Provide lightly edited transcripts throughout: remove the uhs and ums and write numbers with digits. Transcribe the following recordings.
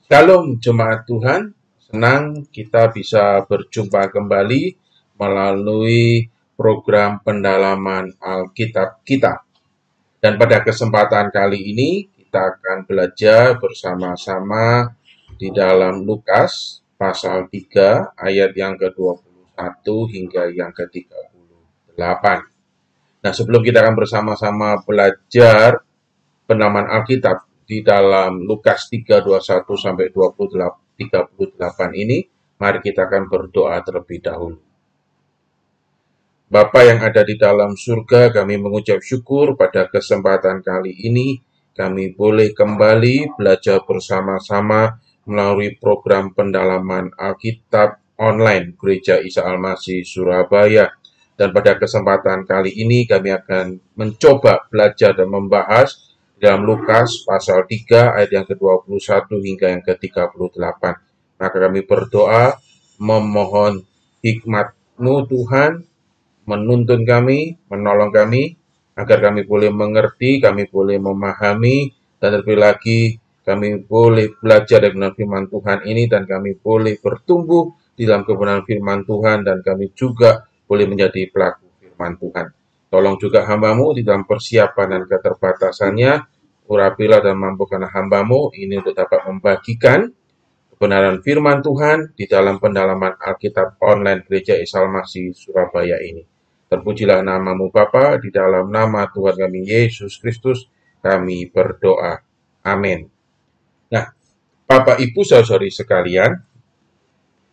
Shalom jemaat Tuhan, senang kita bisa berjumpa kembali melalui program pendalaman Alkitab kita. Dan pada kesempatan kali ini kita akan belajar bersama-sama di dalam Lukas pasal 3 ayat yang ke-21 hingga yang ke-38. Nah, sebelum kita akan bersama-sama belajar pendalaman Alkitab di dalam Lukas 3:21 sampai 38 ini, mari kita akan berdoa terlebih dahulu. Bapa yang ada di dalam surga, kami mengucap syukur pada kesempatan kali ini kami boleh kembali belajar bersama-sama melalui program pendalaman Alkitab online Gereja Isa Al-Masih Surabaya. Dan pada kesempatan kali ini kami akan mencoba belajar dan membahas dalam Lukas pasal 3 ayat yang ke-21 hingga yang ke-38. Maka kami berdoa memohon hikmat-Mu Tuhan, menuntun kami, menolong kami, agar kami boleh mengerti, kami boleh memahami, dan terlebih lagi kami boleh belajar dengan firman Tuhan ini, dan kami boleh bertumbuh di dalam kebenaran firman Tuhan, dan kami juga boleh menjadi pelaku firman Tuhan. Tolong juga hamba-Mu di dalam persiapan dan keterbatasannya, urapilah dan mampukan hamba-Mu ini untuk dapat membagikan kebenaran firman Tuhan di dalam pendalaman Alkitab online Gereja Isa Al-Masih Surabaya ini. Terpujilah nama-Mu Bapa, di dalam nama Tuhan kami Yesus Kristus kami berdoa. Amin. Nah, Bapak Ibu saudari sekalian,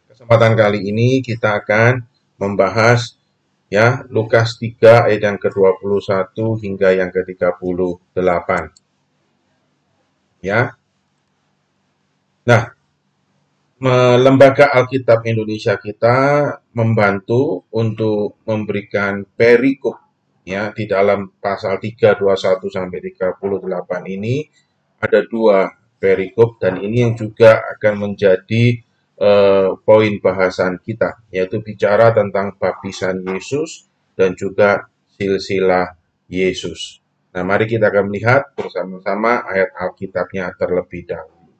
kesempatan kali ini kita akan membahas Lukas 3 ayat yang ke-21 hingga yang ke-38. Nah, Lembaga Alkitab Indonesia kita membantu untuk memberikan perikop di dalam pasal 3:21 sampai 38 ini ada 2 perikop, dan ini yang juga akan menjadi poin bahasan kita, yaitu bicara tentang baptisan Yesus dan juga silsilah Yesus. Nah, mari kita akan melihat bersama-sama ayat Alkitabnya terlebih dahulu.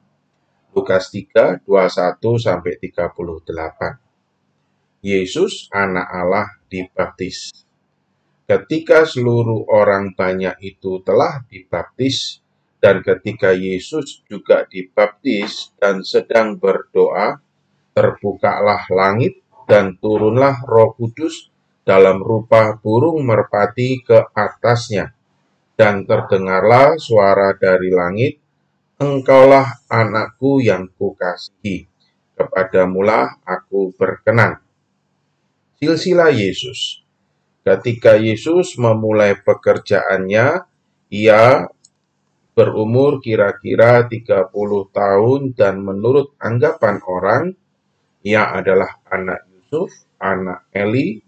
Lukas 3:21 sampai 38. Yesus anak Allah dibaptis. Ketika seluruh orang banyak itu telah dibaptis, dan ketika Yesus juga dibaptis dan sedang berdoa, terbukalah langit dan turunlah Roh Kudus dalam rupa burung merpati ke atasnya, dan terdengarlah suara dari langit, Engkaulah anakku yang kukasihi, kepadamulah aku berkenan. Silsilah Yesus. Ketika Yesus memulai pekerjaannya, ia berumur kira-kira 30 tahun, dan menurut anggapan orang, ia adalah anak Yusuf, anak Eli,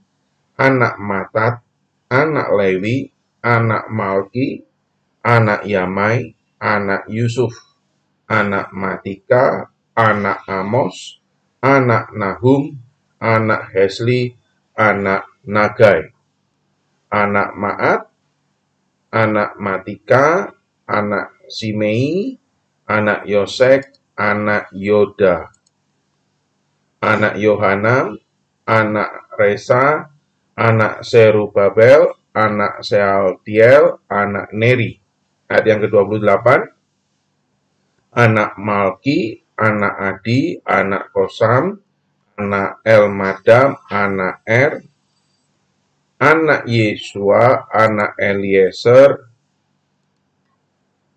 anak Matat, anak Lewi, anak Malki, anak Yamai, anak Yusuf, anak Matika, anak Amos, anak Nahum, anak Hesli, anak Nagai, anak Maat, anak Matika, anak Simei, anak Yosek, anak Yoda, anak Yohanan, anak Resa, anak Serubabel, anak Sealtiel, anak Neri. Ayat yang ke-28, anak Malki, anak Adi, anak Kosam, anak Elmadam, anak Er, anak Yesua, anak Eliezer,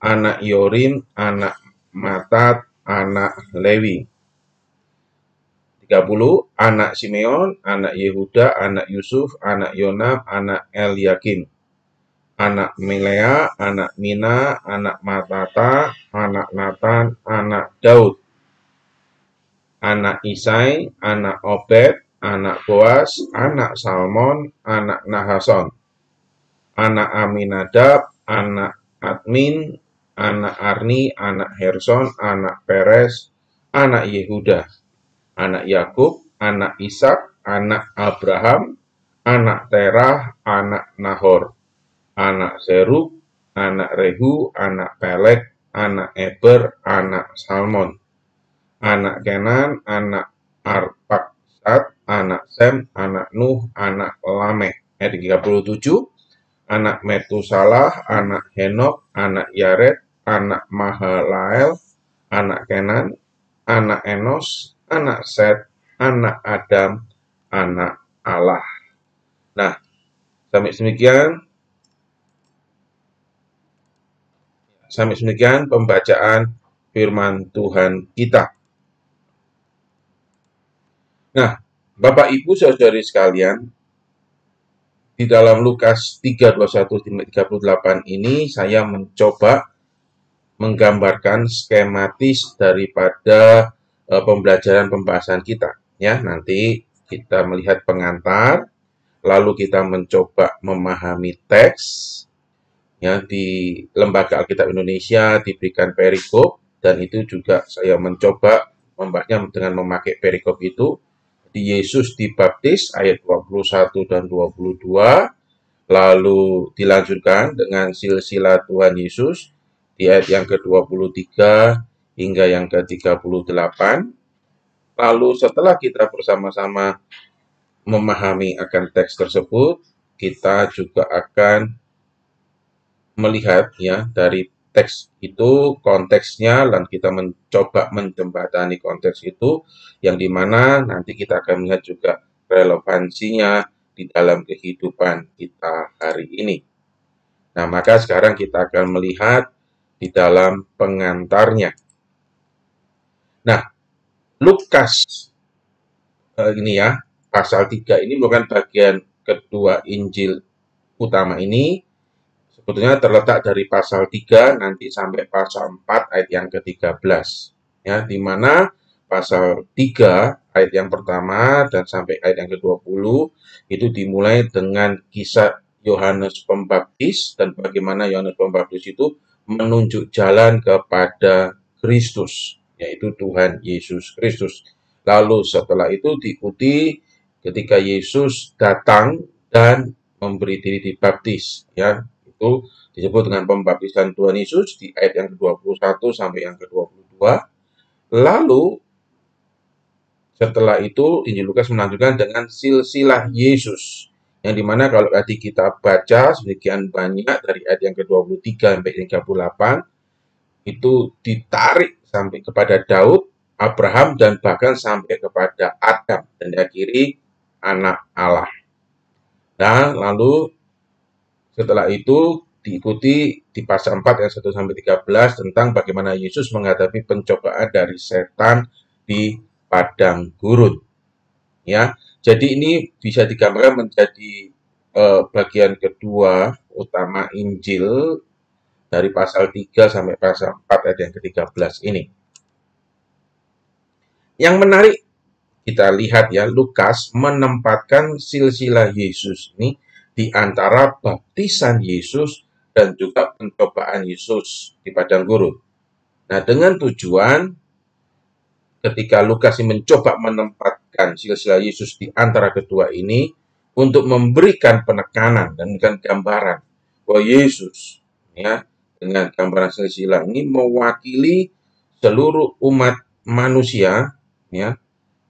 anak Yorim, anak Matat, anak Lewi. 30, anak Simeon, anak Yehuda, anak Yusuf, anak Yonam, anak Eliakim, anak Melea, anak Mina, anak Matata, anak Natan, anak Daud, anak Isai, anak Obed, anak Boas, anak Salmon, anak Nahason, anak Aminadab, anak Admin, anak Arni, anak Herson, anak Peres, anak Yehuda, anak Yakub, anak Ishak, anak Abraham, anak Terah, anak Nahor, anak Serug, anak Rehu, anak Pelek, anak Eber, anak Salmon, anak Kenan, anak Arpaksad, anak Sem, anak Nuh, anak Lameh. Ayat 37, anak Metusalah, anak Henok, anak Yared, anak Mahalael, anak Kenan, anak Enos, anak Set, anak Adam, anak Allah. Nah, sampai demikian pembacaan firman Tuhan kita. Nah, Bapak Ibu Saudari sekalian, di dalam Lukas 3:21-38 ini saya mencoba menggambarkan skematis daripada pembelajaran pembahasan kita. Ya, nanti kita melihat pengantar, lalu kita mencoba memahami teks. Ya, di Lembaga Alkitab Indonesia diberikan perikop, dan itu juga saya mencoba membahasnya dengan memakai perikop itu. Di Yesus dibaptis ayat 21 dan 22, lalu dilanjutkan dengan silsilah Tuhan Yesus di ayat yang ke-23 hingga yang ke-38. Lalu setelah kita bersama-sama memahami akan teks tersebut, kita juga akan melihat ya dari teks itu konteksnya, dan kita mencoba menjembatani konteks itu, yang dimana nanti kita akan melihat juga relevansinya di dalam kehidupan kita hari ini. Nah, maka sekarang kita akan melihat di dalam pengantarnya. Nah, Lukas ini ya, pasal 3 ini merupakan bagian kedua Injil utama ini. Sebetulnya terletak dari pasal 3 nanti sampai pasal 4 ayat yang ke-13. Ya, di mana pasal 3 ayat yang pertama dan sampai ayat yang ke-20 itu dimulai dengan kisah Yohanes Pembaptis dan bagaimana Yohanes Pembaptis itu menunjuk jalan kepada Kristus, yaitu Tuhan Yesus Kristus. Lalu setelah itu diikuti ketika Yesus datang dan memberi diri dibaptis, ya. Itu disebut dengan pembaptisan Tuhan Yesus di ayat yang ke-21 sampai yang ke-22. Lalu setelah itu Injil Lukas melanjutkan dengan silsilah Yesus, yang dimana kalau tadi kita baca sedemikian banyak dari ayat yang ke-23 sampai 38 itu ditarik sampai kepada Daud, Abraham, dan bahkan sampai kepada Adam, dan diakhiri anak Allah. Dan lalu setelah itu diikuti di pasal 4 ayat 1 sampai 13 tentang bagaimana Yesus menghadapi pencobaan dari setan di padang gurun. Ya, jadi ini bisa digambarkan menjadi bagian kedua utama Injil dari pasal 3 sampai pasal 4 ayat yang ke-13 ini. Yang menarik kita lihat ya, Lukas menempatkan silsilah Yesus ini di antara baptisan Yesus dan juga pencobaan Yesus di padang gurun. Nah, dengan tujuan ketika Lukas mencoba menempatkan silsilah Yesus di antara kedua ini untuk memberikan penekanan dan memberikan gambaran bahwa Yesus ya dengan gambaran silsilah ini mewakili seluruh umat manusia ya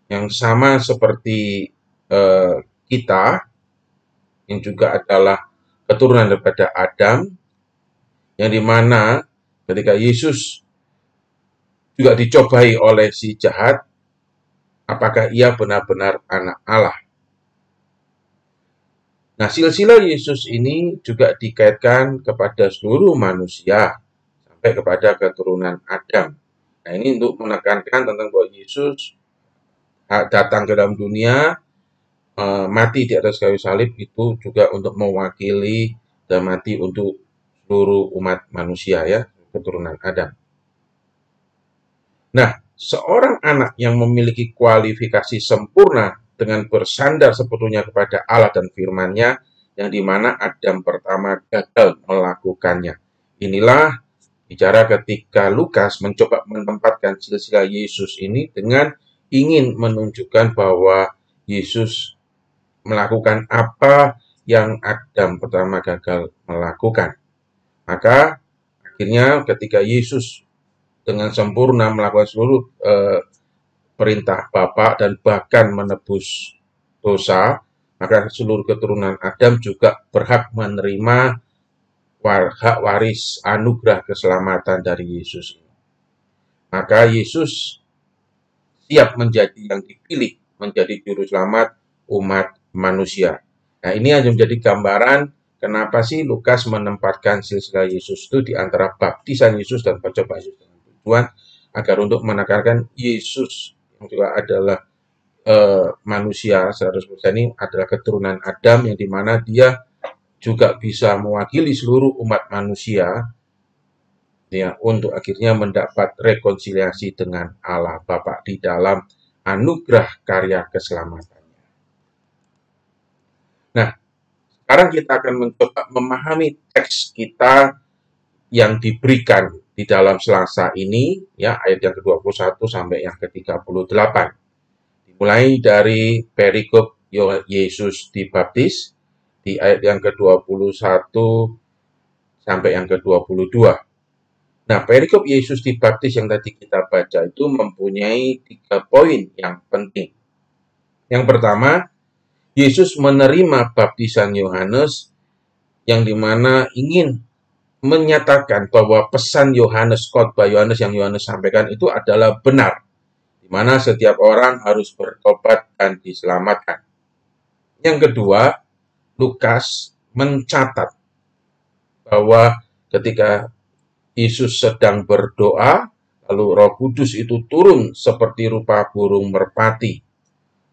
yang sama seperti kita, yang juga adalah keturunan daripada Adam, yang dimana ketika Yesus juga dicobai oleh si jahat, apakah ia benar-benar anak Allah. Nah, silsilah Yesus ini juga dikaitkan kepada seluruh manusia, sampai kepada keturunan Adam. Nah, ini untuk menekankan tentang bahwa Yesus datang ke dalam dunia, mati di atas kayu salib itu juga untuk mewakili dan mati untuk seluruh umat manusia ya, keturunan Adam. Nah, seorang anak yang memiliki kualifikasi sempurna dengan bersandar sepenuhnya kepada Allah dan firman-Nya, yang dimana Adam pertama gagal melakukannya. Inilah bicara ketika Lukas mencoba menempatkan silsilah Yesus ini dengan ingin menunjukkan bahwa Yesus melakukan apa yang Adam pertama gagal melakukan. Maka akhirnya ketika Yesus dengan sempurna melakukan seluruh perintah Bapa dan bahkan menebus dosa, maka seluruh keturunan Adam juga berhak menerima hak waris anugerah keselamatan dari Yesus. Maka Yesus siap menjadi yang dipilih menjadi juru selamat umat manusia. Nah, ini hanya menjadi gambaran kenapa sih Lukas menempatkan silsilah Yesus itu di antara baptisan Yesus dan percobaan Yesus dengan tujuan agar untuk menekankan Yesus yang juga adalah manusia 100% ini adalah keturunan Adam yang dimana dia juga bisa mewakili seluruh umat manusia ya untuk akhirnya mendapat rekonsiliasi dengan Allah Bapa di dalam anugerah karya keselamatannya. Nah, sekarang kita akan mencoba memahami teks kita yang diberikan di dalam Selasa ini ya ayat yang ke-21 sampai yang ke-38. Dimulai dari perikop Yesus dibaptis di ayat yang ke-21 sampai yang ke-22. Nah, perikop Yesus dibaptis yang tadi kita baca itu mempunyai 3 poin yang penting. Yang pertama, Yesus menerima baptisan Yohanes yang dimana ingin menyatakan bahwa pesan Yohanes, khotbah Yohanes yang Yohanes sampaikan itu adalah benar, di mana setiap orang harus bertobat dan diselamatkan. Yang kedua, Lukas mencatat bahwa ketika Yesus sedang berdoa, lalu Roh Kudus itu turun seperti rupa burung merpati.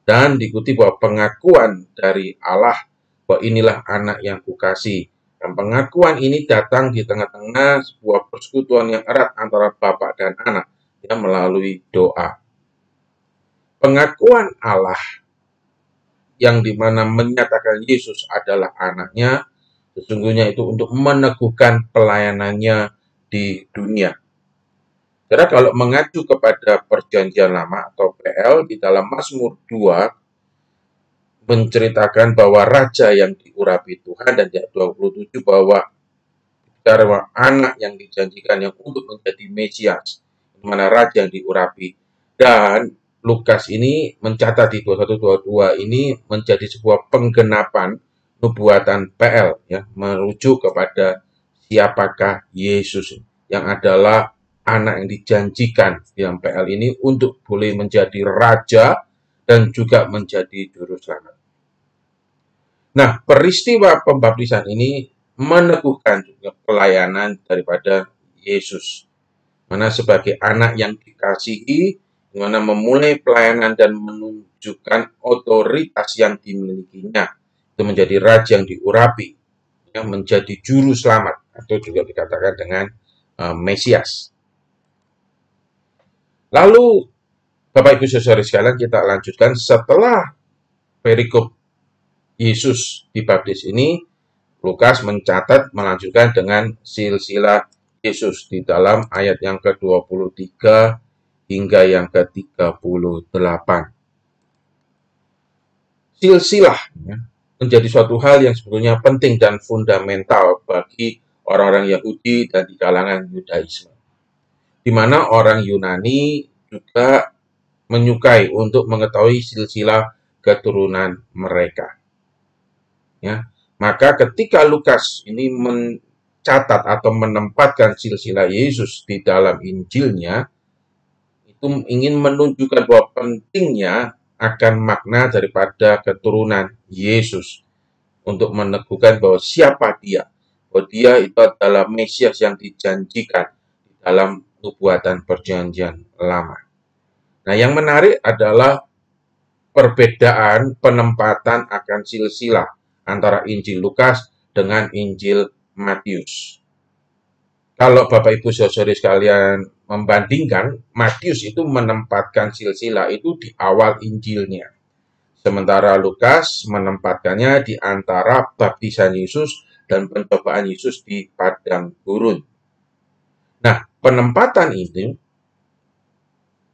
Dan diikuti bahwa pengakuan dari Allah bahwa inilah anak yang kukasihi. Dan pengakuan ini datang di tengah-tengah sebuah persekutuan yang erat antara Bapa dan Anak yang melalui doa. Pengakuan Allah yang dimana menyatakan Yesus adalah anaknya, sesungguhnya itu untuk meneguhkan pelayanannya di dunia. Karena kalau mengacu kepada perjanjian lama atau PL di dalam Mazmur 2 menceritakan bahwa raja yang diurapi Tuhan dan ayat 27 bahwa anak yang dijanjikan yang untuk menjadi Mesias, di mana raja yang diurapi. Dan Lukas ini mencatat di 21-22 ini menjadi sebuah penggenapan nubuatan PL ya, merujuk kepada siapakah Yesus yang adalah anak yang dijanjikan dalam PL ini untuk boleh menjadi raja dan juga menjadi juru selamat. Nah, peristiwa pembaptisan ini meneguhkan juga pelayanan daripada Yesus, mana sebagai anak yang dikasihi, di mana memulai pelayanan dan menunjukkan otoritas yang dimilikinya, itu menjadi raja yang diurapi, yang menjadi juru selamat, atau juga dikatakan dengan Mesias. Lalu, Bapak Ibu Saudara sekalian, kita lanjutkan setelah perikop Yesus dibaptis ini, Lukas mencatat melanjutkan dengan silsilah Yesus di dalam ayat yang ke-23 hingga yang ke-38. Silsilah ya, menjadi suatu hal yang sebetulnya penting dan fundamental bagi orang-orang Yahudi dan di kalangan Yudaisme, di mana orang Yunani juga menyukai untuk mengetahui silsilah keturunan mereka. Ya, maka ketika Lukas ini mencatat atau menempatkan silsilah Yesus di dalam Injilnya, itu ingin menunjukkan bahwa pentingnya akan makna daripada keturunan Yesus untuk meneguhkan bahwa siapa dia, bahwa dia itu adalah Mesias yang dijanjikan di dalam nubuatan perjanjian lama. Nah, yang menarik adalah perbedaan penempatan akan silsilah antara Injil Lukas dengan Injil Matius. Kalau Bapak Ibu Saudara sekalian membandingkan, Matius itu menempatkan silsilah itu di awal Injilnya. Sementara Lukas menempatkannya di antara baptisan Yesus dan pencobaan Yesus di padang gurun. Nah, penempatan ini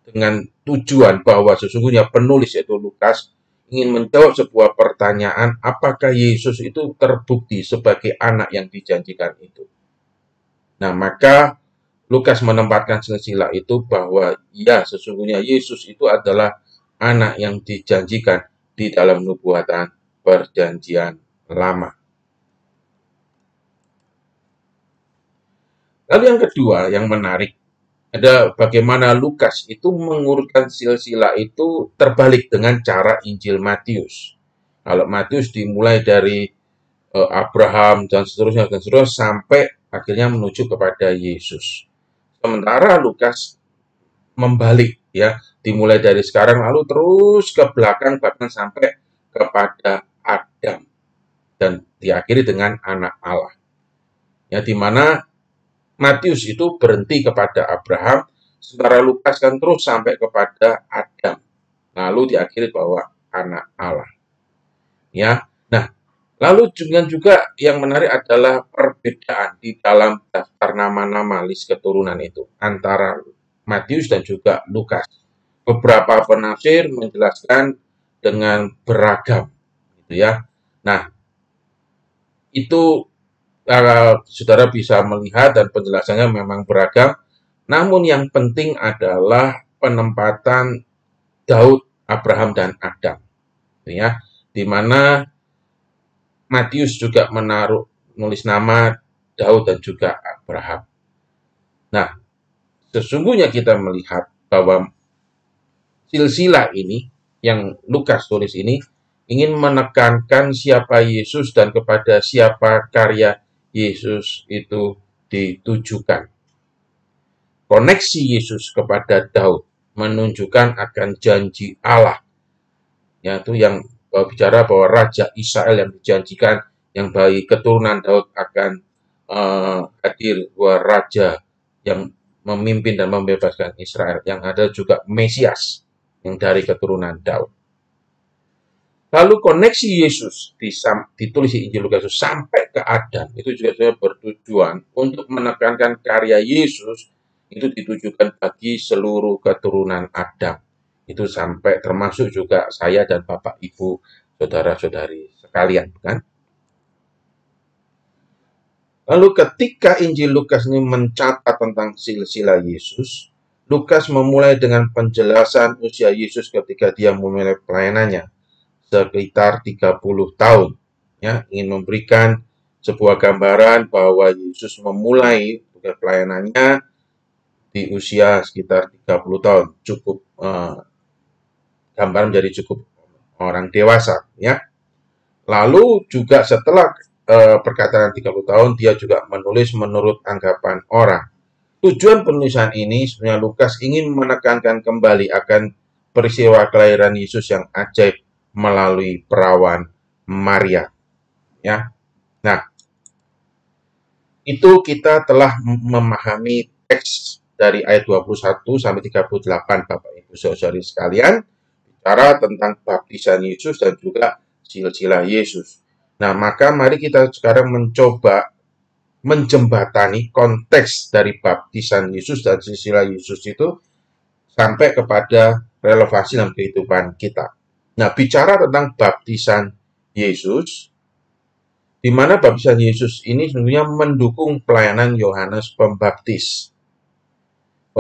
dengan tujuan bahwa sesungguhnya penulis yaitu Lukas ingin menjawab sebuah pertanyaan, apakah Yesus itu terbukti sebagai anak yang dijanjikan itu. Nah, maka Lukas menempatkan silsilah itu bahwa ya sesungguhnya Yesus itu adalah anak yang dijanjikan di dalam nubuatan perjanjian lama. Lalu yang kedua yang menarik ada bagaimana Lukas itu mengurutkan silsilah itu terbalik dengan cara Injil Matius. Kalau Matius dimulai dari Abraham dan seterusnya sampai akhirnya menuju kepada Yesus. Sementara Lukas membalik ya, dimulai dari sekarang lalu terus ke belakang bahkan sampai kepada Adam dan diakhiri dengan anak Allah. Ya, di mana Matius itu berhenti kepada Abraham, sementara Lukas kan terus sampai kepada Adam. Lalu diakhiri bahwa anak Allah. Ya. Nah, lalu juga yang menarik adalah perbedaan di dalam daftar nama-nama list keturunan itu antara Matius dan juga Lukas. Beberapa penafsir menjelaskan dengan beragam, gitu ya. Nah, itu saudara bisa melihat dan penjelasannya memang beragam. Namun yang penting adalah penempatan Daud, Abraham, dan Adam. Ya, di mana Matius juga menulis nama Daud dan juga Abraham. Nah, sesungguhnya kita melihat bahwa silsilah ini yang Lukas tulis ini ingin menekankan siapa Yesus dan kepada siapa karya Yesus itu ditujukan. Koneksi Yesus kepada Daud menunjukkan akan janji Allah, yaitu yang bicara bahwa Raja Israel yang dijanjikan, yang bagi keturunan Daud akan hadir, bahwa Raja yang memimpin dan membebaskan Israel, yang ada juga Mesias yang dari keturunan Daud. Lalu koneksi Yesus ditulis di Injil Lukas sampai ke Adam, itu juga bertujuan untuk menekankan karya Yesus itu ditujukan bagi seluruh keturunan Adam. Itu sampai termasuk juga saya dan Bapak Ibu, saudara-saudari sekalian, kan? Lalu ketika Injil Lukas ini mencatat tentang silsilah Yesus, Lukas memulai dengan penjelasan usia Yesus ketika dia memulai pelayanannya, sekitar 30 tahun. Ya, ingin memberikan sebuah gambaran bahwa Yesus memulai pelayanannya di usia sekitar 30 tahun. Cukup gambaran menjadi cukup orang dewasa, ya. Lalu juga setelah perkataan 30 tahun, dia juga menulis menurut anggapan orang. Tujuan penulisan ini sebenarnya Lukas ingin menekankan kembali akan peristiwa kelahiran Yesus yang ajaib melalui perawan Maria. Ya. Nah, itu kita telah memahami teks dari ayat 21 sampai 38 Bapak Ibu Saudari sekalian, bicara tentang baptisan Yesus dan juga silsilah Yesus. Nah, maka mari kita sekarang mencoba menjembatani konteks dari baptisan Yesus dan silsilah Yesus itu sampai kepada relevansi dalam kehidupan kita. Nah, bicara tentang baptisan Yesus, di mana baptisan Yesus ini sebenarnya mendukung pelayanan Yohanes Pembaptis.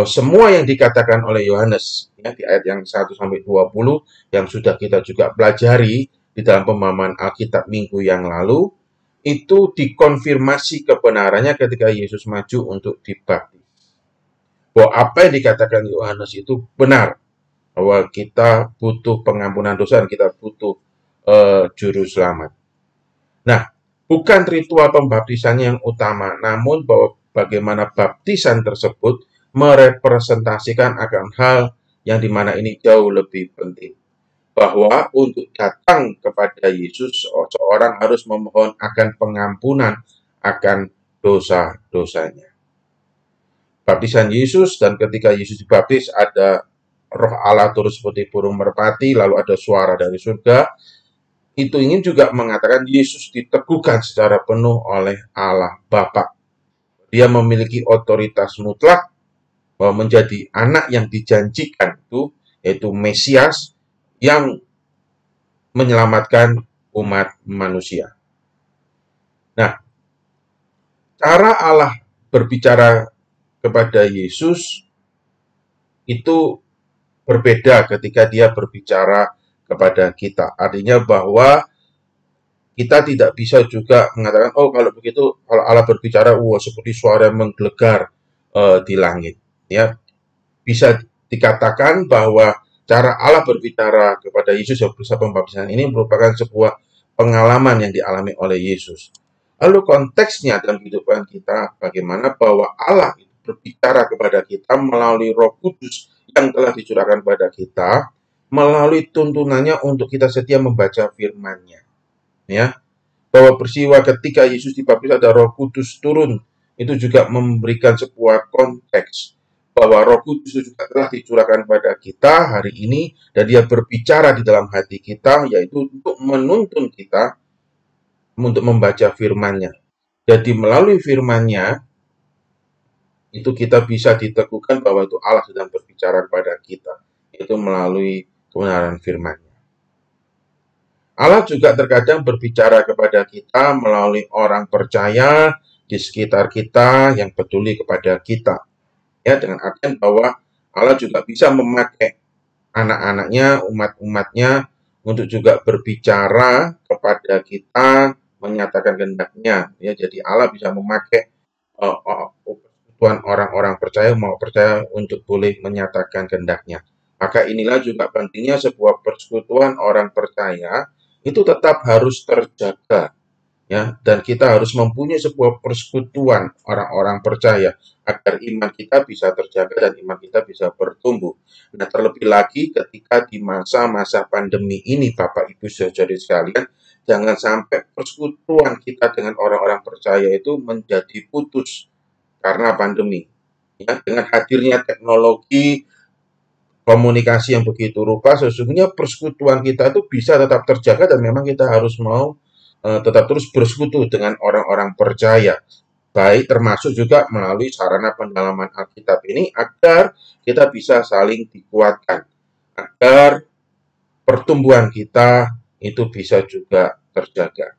Semua yang dikatakan oleh Yohanes ya, di ayat yang 1 sampai 20 yang sudah kita juga pelajari di dalam pemahaman Alkitab minggu yang lalu, itu dikonfirmasi kebenarannya ketika Yesus maju untuk dibaptis. Bahwa apa yang dikatakan Yohanes itu benar, bahwa kita butuh pengampunan dosa dan kita butuh juru selamat. Nah, bukan ritual pembaptisannya yang utama, namun bahwa bagaimana baptisan tersebut merepresentasikan akan hal yang dimana ini jauh lebih penting. Bahwa untuk datang kepada Yesus, seorang harus memohon akan pengampunan akan dosa-dosanya. Baptisan Yesus, dan ketika Yesus dibaptis ada Roh Allah turun seperti burung merpati, lalu ada suara dari surga. Itu ingin juga mengatakan Yesus diteguhkan secara penuh oleh Allah Bapa. Dia memiliki otoritas mutlak bahwa menjadi anak yang dijanjikan itu, yaitu Mesias yang menyelamatkan umat manusia. Nah, cara Allah berbicara kepada Yesus itu berbeda ketika dia berbicara kepada kita. Artinya bahwa kita tidak bisa juga mengatakan, oh kalau begitu, kalau Allah berbicara, seperti suara yang menggelegar di langit. Ya, bisa dikatakan bahwa cara Allah berbicara kepada Yesus yang berusaha pembaptisan ini merupakan sebuah pengalaman yang dialami oleh Yesus. Lalu konteksnya dalam kehidupan kita, bagaimana bahwa Allah berbicara kepada kita melalui Roh Kudus yang telah dicurahkan kepada kita, melalui tuntunannya untuk kita setia membaca firman-Nya. Ya, bahwa peristiwa ketika Yesus dibaptis ada Roh Kudus turun, itu juga memberikan sebuah konteks bahwa Roh Kudus itu juga telah dicurahkan pada kita hari ini, dan dia berbicara di dalam hati kita, yaitu untuk menuntun kita untuk membaca firman-Nya. Jadi melalui firman-Nya itu kita bisa diteguhkan bahwa itu Allah sedang berbicara kepada kita, itu melalui kebenaran firman-Nya. Allah juga terkadang berbicara kepada kita melalui orang percaya di sekitar kita yang peduli kepada kita. Ya, dengan artian bahwa Allah juga bisa memakai anak-anaknya, umat-umatnya untuk juga berbicara kepada kita, menyatakan kehendak-Nya. Ya, jadi Allah bisa memakai orang-orang percaya mau percaya untuk boleh menyatakan kehendak-Nya. Maka inilah juga pentingnya sebuah persekutuan orang percaya itu tetap harus terjaga, ya, dan kita harus mempunyai sebuah persekutuan orang-orang percaya agar iman kita bisa terjaga dan iman kita bisa bertumbuh. Nah, terlebih lagi ketika di masa-masa pandemi ini, Bapak Ibu saudara sekalian, jangan sampai persekutuan kita dengan orang-orang percaya itu menjadi putus karena pandemi. Ya, dengan hadirnya teknologi komunikasi yang begitu rupa, sesungguhnya persekutuan kita itu bisa tetap terjaga dan memang kita harus mau tetap terus bersekutu dengan orang-orang percaya. Baik termasuk juga melalui sarana pendalaman Alkitab ini agar kita bisa saling dikuatkan, agar pertumbuhan kita itu bisa juga terjaga.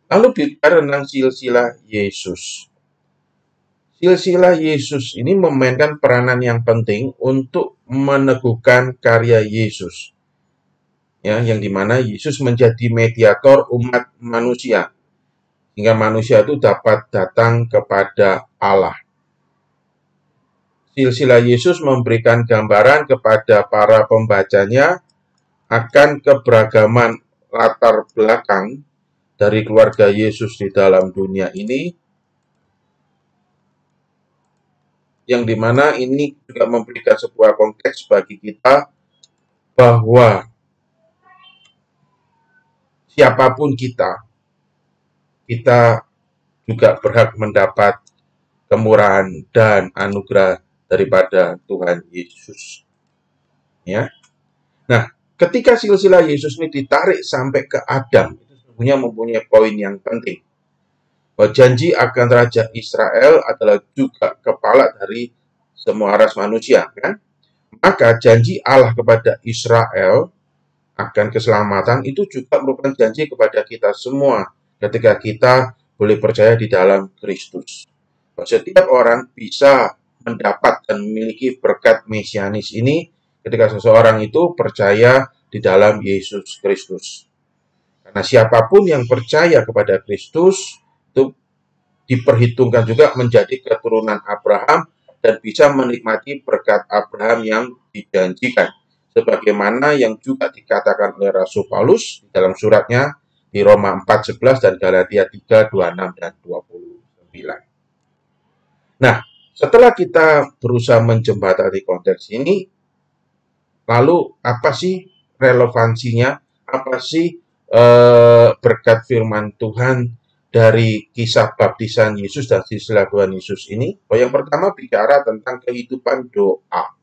Lalu bicara tentang silsilah Yesus. Silsilah Yesus ini memainkan peranan yang penting untuk meneguhkan karya Yesus. Ya, yang dimana Yesus menjadi mediator umat manusia, hingga manusia itu dapat datang kepada Allah. Silsilah Yesus memberikan gambaran kepada para pembacanya akan keberagaman latar belakang dari keluarga Yesus di dalam dunia ini, yang dimana ini juga memberikan sebuah konteks bagi kita bahwa siapapun kita juga berhak mendapat kemurahan dan anugerah daripada Tuhan Yesus. Ya. Nah, ketika silsilah Yesus ini ditarik sampai ke Adam, itu sesungguhnya mempunyai poin yang penting. Bahwa janji akan Raja Israel adalah juga kepala dari semua ras manusia, kan? Maka janji Allah kepada Israel akan keselamatan itu juga merupakan janji kepada kita semua ketika kita boleh percaya di dalam Kristus. Setiap orang bisa mendapat dan memiliki berkat mesianis ini ketika seseorang itu percaya di dalam Yesus Kristus. Karena siapapun yang percaya kepada Kristus itu diperhitungkan juga menjadi keturunan Abraham dan bisa menikmati berkat Abraham yang dijanjikan. Sebagaimana yang juga dikatakan oleh Rasul Paulus dalam suratnya di Roma 4:11 dan Galatia 3:26 dan 29. Nah, setelah kita berusaha menjembatani konteks ini, lalu apa sih relevansinya? Apa sih berkat firman Tuhan dari kisah baptisan Yesus dan silsilah Tuhan Yesus ini? Yang pertama bicara tentang kehidupan doa.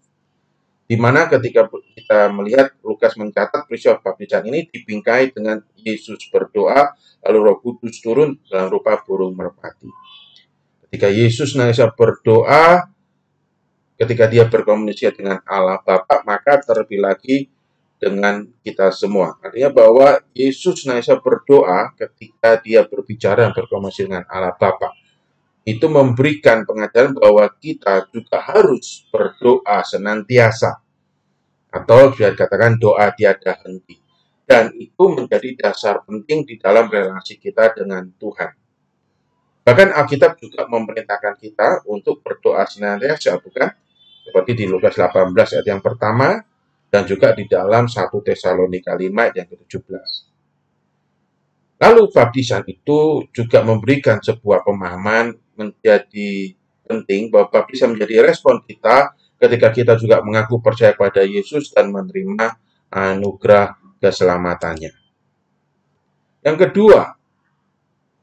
Di mana ketika kita melihat Lukas mencatat peristiwa baptisan ini dibingkai dengan Yesus berdoa, lalu Roh Kudus turun dalam rupa burung merpati. Ketika Yesus senantiasa berdoa, ketika dia berkomunikasi dengan Allah Bapa, maka terlebih lagi dengan kita semua. Artinya bahwa Yesus senantiasa berdoa ketika dia berbicara dan berkomunikasi dengan Allah Bapa. itu memberikan pengajaran bahwa kita juga harus berdoa senantiasa, atau bisa dikatakan doa tiada henti. Dan itu menjadi dasar penting di dalam relasi kita dengan Tuhan. Bahkan Alkitab juga memerintahkan kita untuk berdoa senantiasa, bukan? Seperti di Lukas 18 ayat yang pertama, dan juga di dalam 1 Tesalonika 5 ayat yang ke-17. Lalu baptisan itu juga memberikan sebuah pemahaman menjadi penting bahwa baptisan menjadi respon kita ketika kita juga mengaku percaya pada Yesus dan menerima anugerah keselamatannya. Yang kedua,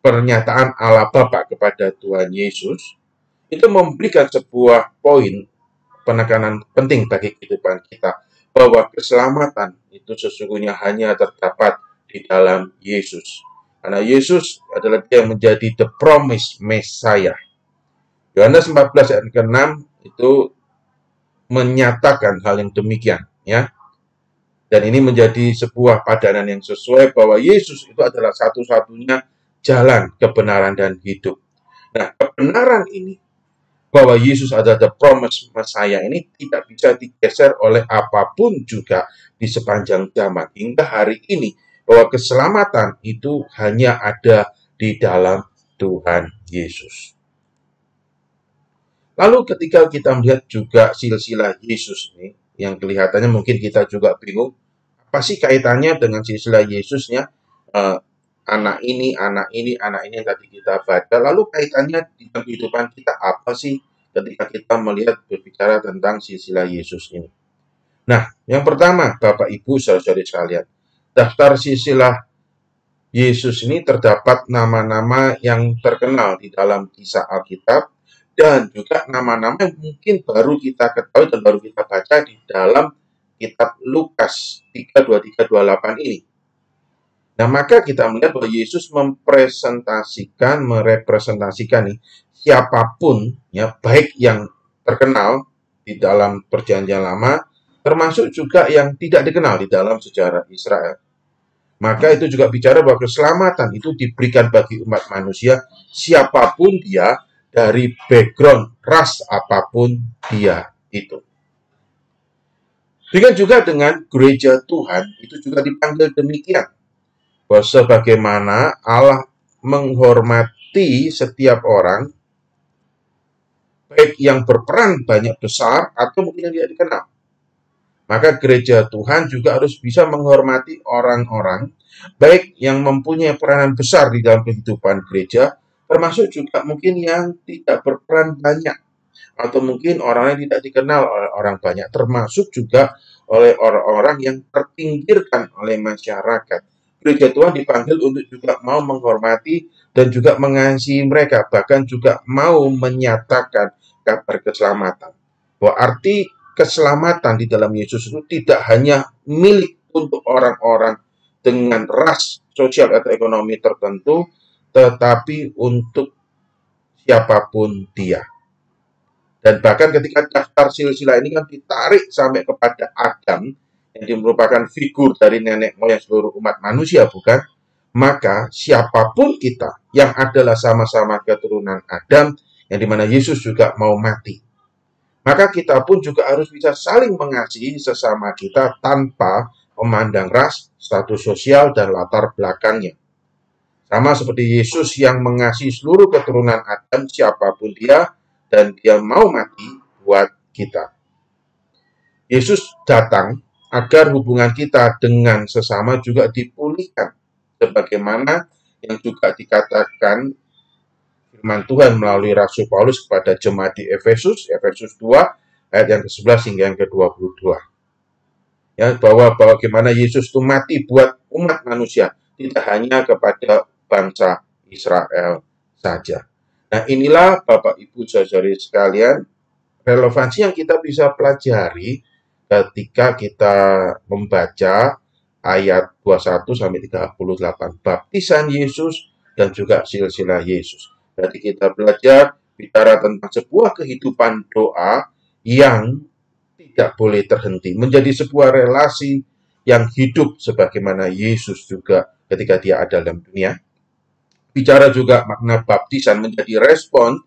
pernyataan Allah Bapa kepada Tuhan Yesus itu memberikan sebuah poin penekanan penting bagi kehidupan kita, bahwa keselamatan itu sesungguhnya hanya terdapat di dalam Yesus. Karena Yesus adalah dia yang menjadi the promised Messiah. Yohanes 14 ayat ke-6 itu menyatakan hal yang demikian, ya. Dan ini menjadi sebuah padanan yang sesuai bahwa Yesus itu adalah satu-satunya jalan, kebenaran, dan hidup. Nah, kebenaran ini bahwa Yesus adalah the promised Messiah ini tidak bisa digeser oleh apapun juga di sepanjang zaman. Hingga hari ini, bahwa keselamatan itu hanya ada di dalam Tuhan Yesus. Lalu ketika kita melihat juga silsilah Yesus ini, yang kelihatannya mungkin kita juga bingung, apa sih kaitannya dengan silsilah Yesusnya? Anak ini yang tadi kita baca, lalu kaitannya di dalam kehidupan kita apa sih ketika kita melihat berbicara tentang silsilah Yesus ini? Nah, yang pertama, Bapak Ibu saudara-saudari sekalian, daftar silsilah Yesus ini terdapat nama-nama yang terkenal di dalam kisah Alkitab, dan juga nama-nama yang mungkin baru kita ketahui dan baru kita baca di dalam kitab Lukas 3:23-28 ini. Nah, maka kita melihat bahwa Yesus merepresentasikan nih, siapapun, ya, baik yang terkenal di dalam Perjanjian Lama, termasuk juga yang tidak dikenal di dalam sejarah Israel. Maka itu juga bicara bahwa keselamatan itu diberikan bagi umat manusia, siapapun dia, dari background ras apapun dia itu. Demikian juga dengan gereja Tuhan, itu juga dipanggil demikian. Bahwa sebagaimana Allah menghormati setiap orang, baik yang berperan banyak besar atau mungkin yang tidak dikenal. Maka gereja Tuhan juga harus bisa menghormati orang-orang, baik yang mempunyai peranan besar di dalam kehidupan gereja, termasuk juga mungkin yang tidak berperan banyak, atau mungkin orang yang tidak dikenal oleh orang banyak, termasuk juga oleh orang-orang yang terpinggirkan oleh masyarakat. Gereja Tuhan dipanggil untuk juga mau menghormati dan juga mengasihi mereka, bahkan juga mau menyatakan kabar keselamatan. Bahwa arti keselamatan di dalam Yesus itu tidak hanya milik untuk orang-orang dengan ras, sosial, atau ekonomi tertentu, tetapi untuk siapapun dia. Dan bahkan ketika daftar silsilah ini kan ditarik sampai kepada Adam, yang merupakan figur dari nenek moyang seluruh umat manusia, bukan? Maka siapapun kita yang adalah sama-sama keturunan Adam, yang dimana Yesus juga mau mati, maka kita pun juga harus bisa saling mengasihi sesama kita tanpa memandang ras, status sosial, dan latar belakangnya. Sama seperti Yesus yang mengasihi seluruh keturunan Adam, siapapun dia, dan dia mau mati buat kita. Yesus datang agar hubungan kita dengan sesama juga dipulihkan, sebagaimana yang juga dikatakan firman Tuhan melalui Rasul Paulus kepada jemaat di Efesus 2 ayat yang ke-11 hingga yang ke-22. Ya, bahwa bagaimana Yesus itu mati buat umat manusia, tidak hanya kepada bangsa Israel saja. Nah, inilah Bapak Ibu saudari sekalian, relevansi yang kita bisa pelajari ketika kita membaca ayat 21-38, baptisan Yesus dan juga silsilah Yesus. Jadi kita belajar bicara tentang sebuah kehidupan doa yang tidak boleh terhenti, menjadi sebuah relasi yang hidup sebagaimana Yesus juga ketika dia ada dalam dunia. Bicara juga makna baptisan menjadi respon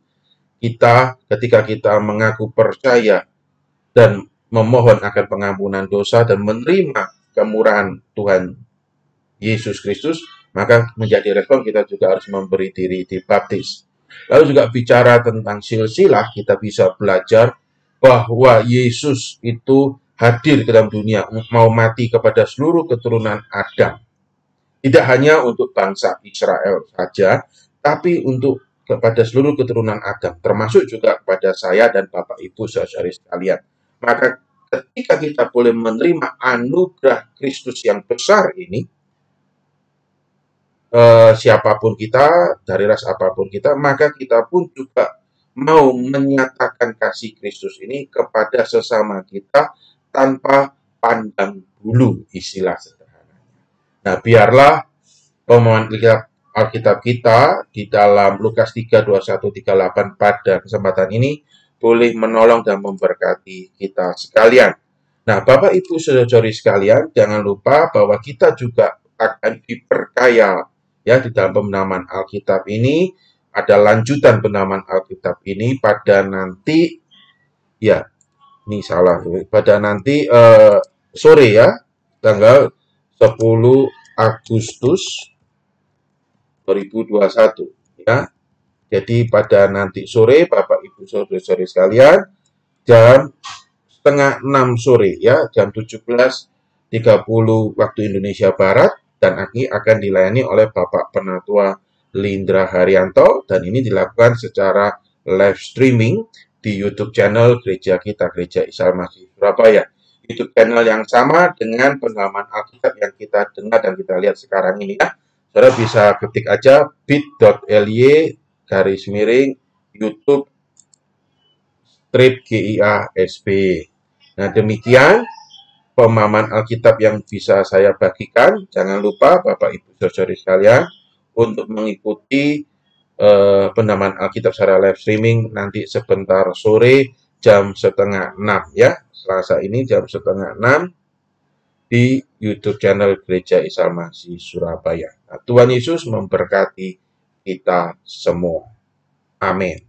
ketika kita mengaku percaya dan memohon akan pengampunan dosa dan menerima kemurahan Tuhan Yesus Kristus, maka menjadi respon kita juga harus memberi diri dibaptis. Lalu juga bicara tentang silsilah, kita bisa belajar bahwa Yesus itu hadir ke dalam dunia, mau mati kepada seluruh keturunan Adam. Tidak hanya untuk bangsa Israel saja, tapi untuk kepada seluruh keturunan Adam, termasuk juga kepada saya dan Bapak Ibu saudara sekalian. Maka ketika kita boleh menerima anugerah Kristus yang besar ini, siapapun kita, dari ras apapun kita, maka kita pun juga mau menyatakan kasih Kristus ini kepada sesama kita tanpa pandang bulu, istilah sederhana. Nah, biarlah pemahaman Alkitab kita di dalam Lukas 3, 21, 38 pada kesempatan ini boleh menolong dan memberkati kita sekalian. Nah, Bapak Ibu saudara-saudari sekalian, jangan lupa bahwa kita juga akan diperkaya ya di dalam pemahaman Alkitab ini. Ada lanjutan pemahaman Alkitab ini pada nanti, ya ini salah, pada nanti sore ya, tanggal 10 Agustus 2021 ya. Jadi pada nanti sore Bapak Ibu saudara-saudari sekalian, jam setengah 6 sore ya, jam 17.30 waktu Indonesia Barat, dan akan dilayani oleh Bapak Penatua Lindra Haryanto, dan ini dilakukan secara live streaming di YouTube channel gereja kita, Gereja Isa Al-Masih Surabaya. YouTube channel yang sama dengan pendalaman Alkitab yang kita dengar dan kita lihat sekarang ini ya. Saudara bisa ketik aja bit.ly/YouTube GIASP. Nah, demikian pemahaman Alkitab yang bisa saya bagikan. Jangan lupa Bapak Ibu saudara sekalian untuk mengikuti pemahaman Alkitab secara live streaming nanti sebentar sore jam setengah 6 ya. Selasa ini jam setengah 6 di YouTube channel Gereja Isa Al-Masih Surabaya. Nah, Tuhan Yesus memberkati kita semua. Amin.